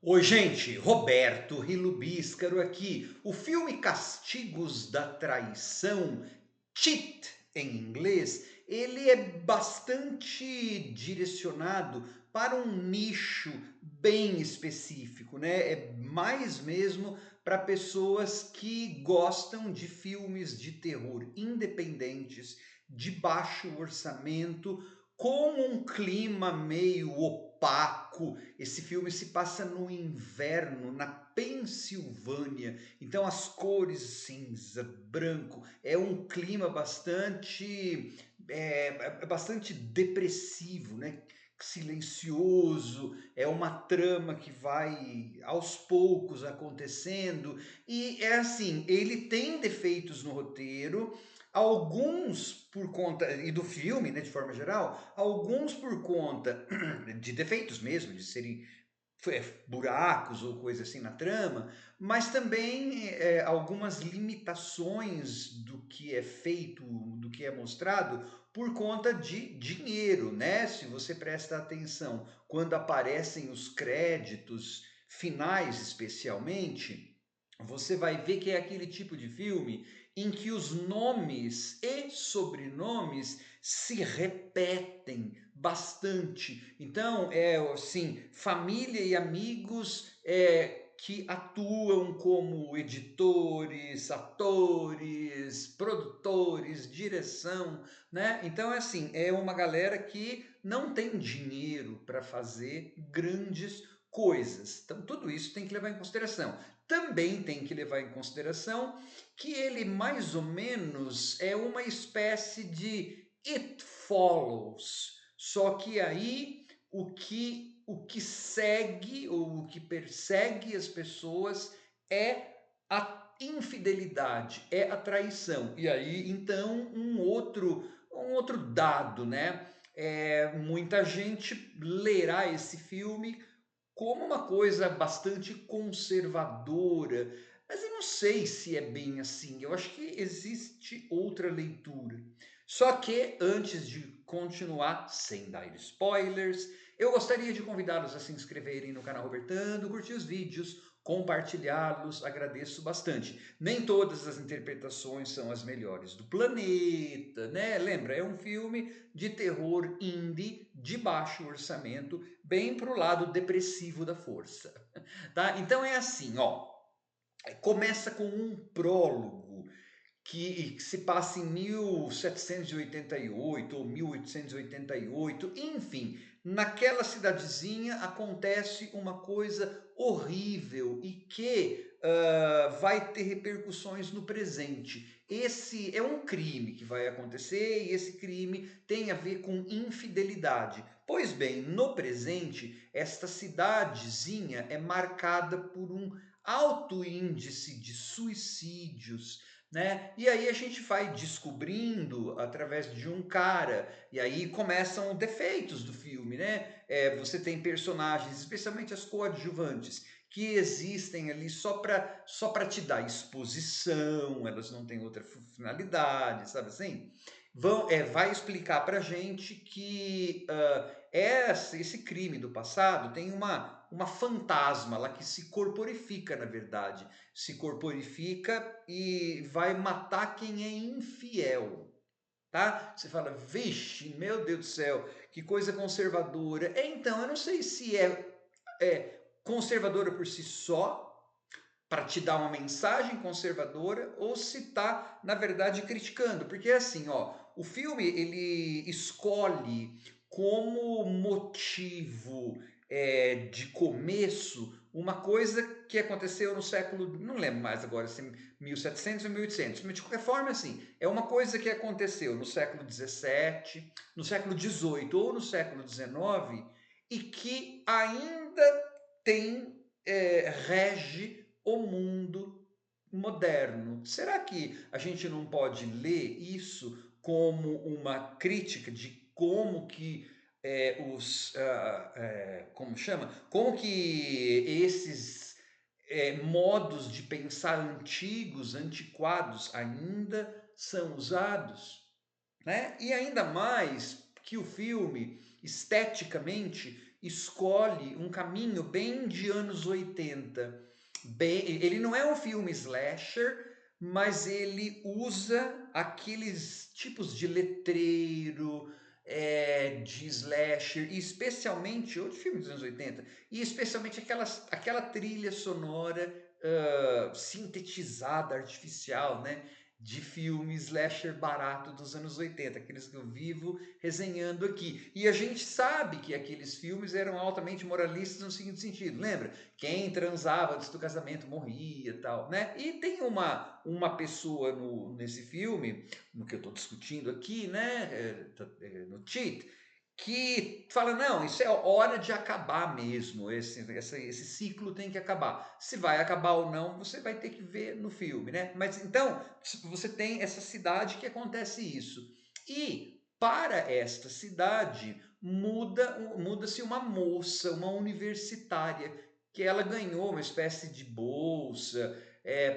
Oi, gente, Roberto Rilubíscaro aqui. O filme Castigos da Traição, Cheat em inglês, ele é bastante direcionado para um nicho bem específico, né? É mais mesmo para pessoas que gostam de filmes de terror independentes, de baixo orçamento, com um clima meio opaco. Esse filme se passa no inverno, na Pensilvânia, então as cores cinza, branco, é um clima bastante depressivo, né? Silencioso, é uma trama que vai aos poucos acontecendo, e é assim, ele tem defeitos no roteiro, alguns por conta, e do filme, né, de forma geral, alguns por conta de defeitos mesmo, de serem buracos ou coisa assim na trama, mas também algumas limitações do que é feito, do que é mostrado, por conta de dinheiro, né? Se você presta atenção, quando aparecem os créditos finais, especialmente, você vai ver que é aquele tipo de filme em que os nomes e sobrenomes se repetem bastante. Então, é assim, família e amigos que atuam como editores, atores, produtores, direção, né? Então, é assim, é uma galera que não tem dinheiro para fazer grandes coisas. Então, tudo isso tem que levar em consideração. Também tem que levar em consideração que ele mais ou menos é uma espécie de It Follows, só que aí o que segue ou o que persegue as pessoas é a infidelidade, é a traição. E aí então um outro dado, né? Muita gente lerá esse filme como uma coisa bastante conservadora, mas eu não sei se é bem assim. Eu acho que existe outra leitura. Só que antes de continuar, sem dar spoilers, eu gostaria de convidá-los a se inscreverem no canal Robertando, curtir os vídeos, compartilhá-los, agradeço bastante. Nem todas as interpretações são as melhores do planeta, né? Lembra, é um filme de terror indie, de baixo orçamento, bem pro lado depressivo da força, tá? Então é assim, ó, começa com um prólogo que se passa em 1788 ou 1888, enfim, naquela cidadezinha acontece uma coisa horrível e que vai ter repercussões no presente. Esse é um crime que vai acontecer e esse crime tem a ver com infidelidade. Pois bem, no presente, esta cidadezinha é marcada por um alto índice de suicídios, né? E aí a gente vai descobrindo através de um cara, e aí começam defeitos do filme, né? Você tem personagens, especialmente as coadjuvantes, que existem ali só para te dar exposição, elas não têm outra finalidade, sabe assim? Vai explicar para gente que esse crime do passado tem uma fantasma lá que se corporifica, na verdade, se corporifica e vai matar quem é infiel, tá? Você fala, vixe, meu Deus do céu, que coisa conservadora. Então, eu não sei se é conservadora por si só, para te dar uma mensagem conservadora, ou se está, na verdade, criticando. Porque é assim, ó, o filme ele escolhe como motivo de começo uma coisa que aconteceu no século, não lembro mais agora, se 1700 ou 1800, mas de qualquer forma, assim, é uma coisa que aconteceu no século 17, no século 18 ou no século 19 e que ainda rege o mundo moderno. Será que a gente não pode ler isso como uma crítica de como que como chama? Como que esses modos de pensar antigos, antiquados, ainda são usados, né? E ainda mais que o filme, esteticamente, escolhe um caminho bem de anos 80. Ele não é um filme slasher, mas ele usa aqueles tipos de letreiro, de slasher, e especialmente, outro filme dos anos 80, e especialmente aquela trilha sonora sintetizada, artificial, né? De filme slasher barato dos anos 80, aqueles que eu vivo resenhando aqui. E a gente sabe que aqueles filmes eram altamente moralistas no seguinte sentido, lembra? Quem transava antes do casamento morria e tal, né? E tem uma pessoa nesse filme, no que eu estou discutindo aqui, né? No Cheat, que fala, não, isso é hora de acabar mesmo, esse ciclo tem que acabar. Se vai acabar ou não, você vai ter que ver no filme, né? Mas então, você tem essa cidade que acontece isso. E para esta cidade, muda-se uma moça, uma universitária, que ela ganhou uma espécie de bolsa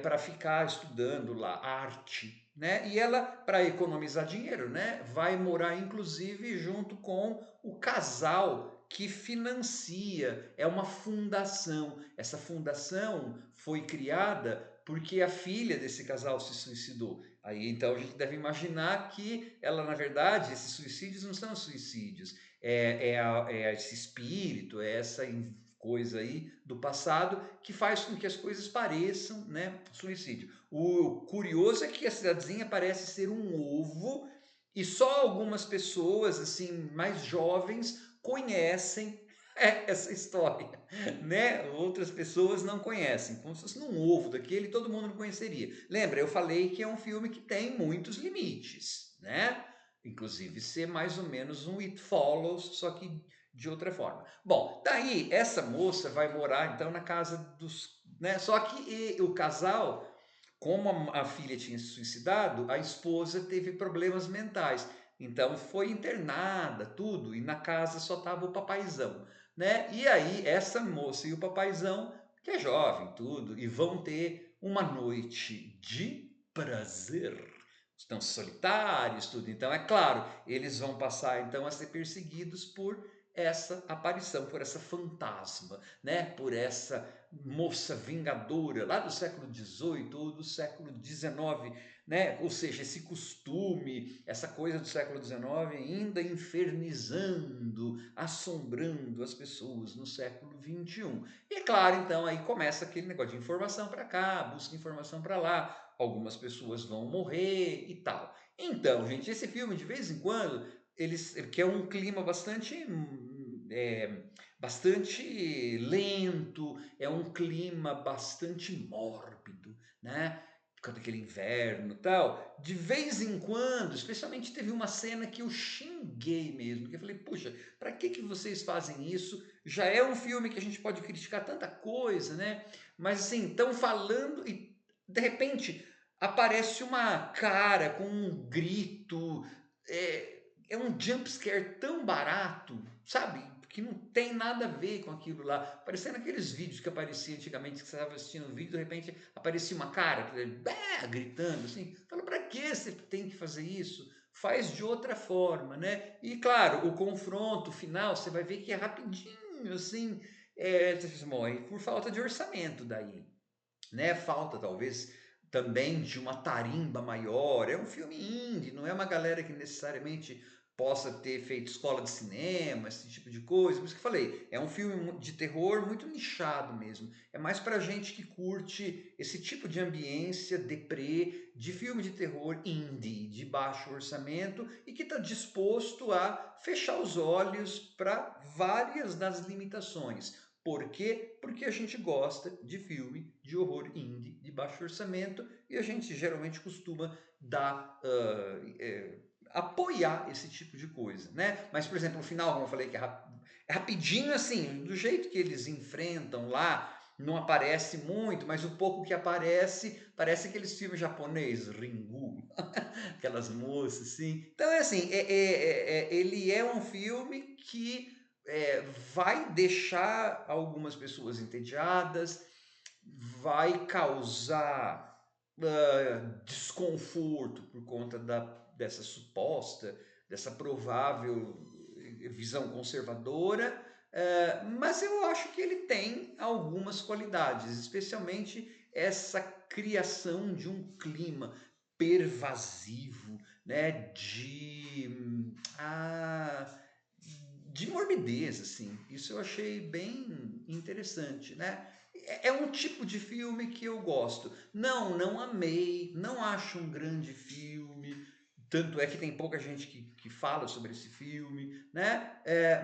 para ficar estudando lá arte, né? E ela, para economizar dinheiro, né, vai morar inclusive junto com o casal que financia, é uma fundação. Essa fundação foi criada porque a filha desse casal se suicidou. Aí então a gente deve imaginar que ela, na verdade, esses suicídios não são suicídios, é esse espírito, é essa coisa aí do passado que faz com que as coisas pareçam, né, suicídio. O curioso é que a cidadezinha parece ser um ovo e só algumas pessoas assim mais jovens conhecem essa história, né? Outras pessoas não conhecem, como se fosse num ovo daquele, todo mundo não conheceria. Lembra, eu falei que é um filme que tem muitos limites, né? Inclusive ser mais ou menos um It Follows, só que de outra forma. Bom, daí essa moça vai morar então na casa dos, né? Só que o casal, como a filha tinha se suicidado, a esposa teve problemas mentais. Então foi internada, tudo, e na casa só estava o papaizão, né? E aí essa moça e o papaizão, que é jovem, tudo, e vão ter uma noite de prazer. Estão solitários, tudo. Então é claro, eles vão passar então a ser perseguidos por essa aparição, por essa fantasma, né? Por essa moça vingadora lá do século XVIII ou do século XIX, né? Ou seja, esse costume, essa coisa do século XIX ainda infernizando, assombrando as pessoas no século XXI. E claro, então aí começa aquele negócio de informação para cá, busca informação para lá, algumas pessoas vão morrer e tal. Então, gente, esse filme de vez em quando eles que é um clima bastante lento, é um clima bastante mórbido, né? Por causa daquele inverno e tal. De vez em quando, especialmente teve uma cena que eu xinguei mesmo, que eu falei, puxa, para que vocês fazem isso? Já é um filme que a gente pode criticar tanta coisa, né? Mas assim, estão falando e de repente aparece uma cara com um grito, é um jump scare tão barato, sabe? Que não tem nada a ver com aquilo lá. Parecendo aqueles vídeos que apareciam antigamente, que você estava assistindo um vídeo, de repente aparecia uma cara gritando assim. Fala, pra que você tem que fazer isso? Faz de outra forma, né? E claro, o confronto final, você vai ver que é rapidinho, assim. Você morre por falta de orçamento daí, né? Falta talvez também de uma tarimba maior. É um filme indie, não é uma galera que necessariamente possa ter feito escola de cinema, esse tipo de coisa. Por isso que eu falei, é um filme de terror muito nichado mesmo. É mais para gente que curte esse tipo de ambiência deprê, de filme de terror indie, de baixo orçamento e que está disposto a fechar os olhos para várias das limitações. Por quê? Porque a gente gosta de filme de horror indie de baixo orçamento e a gente geralmente costuma dar apoiar esse tipo de coisa, né? Mas, por exemplo, no final, como eu falei, que é rapidinho assim, do jeito que eles enfrentam lá, não aparece muito, mas o pouco que aparece, parece aqueles filmes japonês, Ringu, aquelas moças assim. Então é assim, ele é um filme que vai deixar algumas pessoas entediadas, vai causar desconforto por conta dessa suposta, dessa provável visão conservadora, mas eu acho que ele tem algumas qualidades, especialmente essa criação de um clima pervasivo, né, ah, de morbidez, assim. Isso eu achei bem interessante, né? É um tipo de filme que eu gosto. Não amei, não acho um grande filme. Tanto é que tem pouca gente que fala sobre esse filme, né?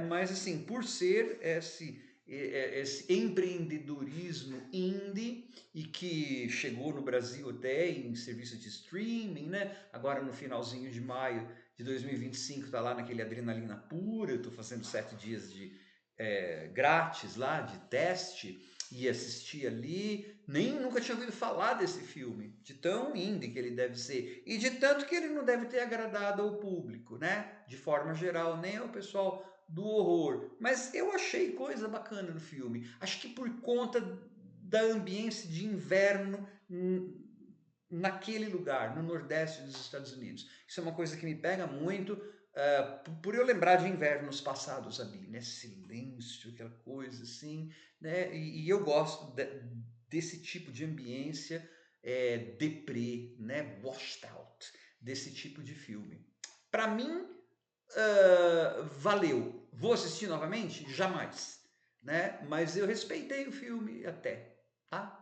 Mas assim, por ser esse empreendedorismo indie e que chegou no Brasil até em serviços de streaming, né? Agora no finalzinho de maio de 2025 tá lá naquele Adrenalina Pura, eu tô fazendo 7 dias de grátis lá, de teste, e assisti ali, nem nunca tinha ouvido falar desse filme, de tão indie que ele deve ser, e de tanto que ele não deve ter agradado ao público, né? De forma geral, nem ao pessoal do horror. Mas eu achei coisa bacana no filme. Acho que por conta da ambiência de inverno naquele lugar, no Nordeste dos Estados Unidos. Isso é uma coisa que me pega muito, por eu lembrar de invernos passados ali, né? Silêncio, aquela coisa assim, né? E eu gosto desse tipo de ambiência deprê, né? Washed out, desse tipo de filme. Para mim, valeu. Vou assistir novamente? Jamais, né? Mas eu respeitei o filme até, tá?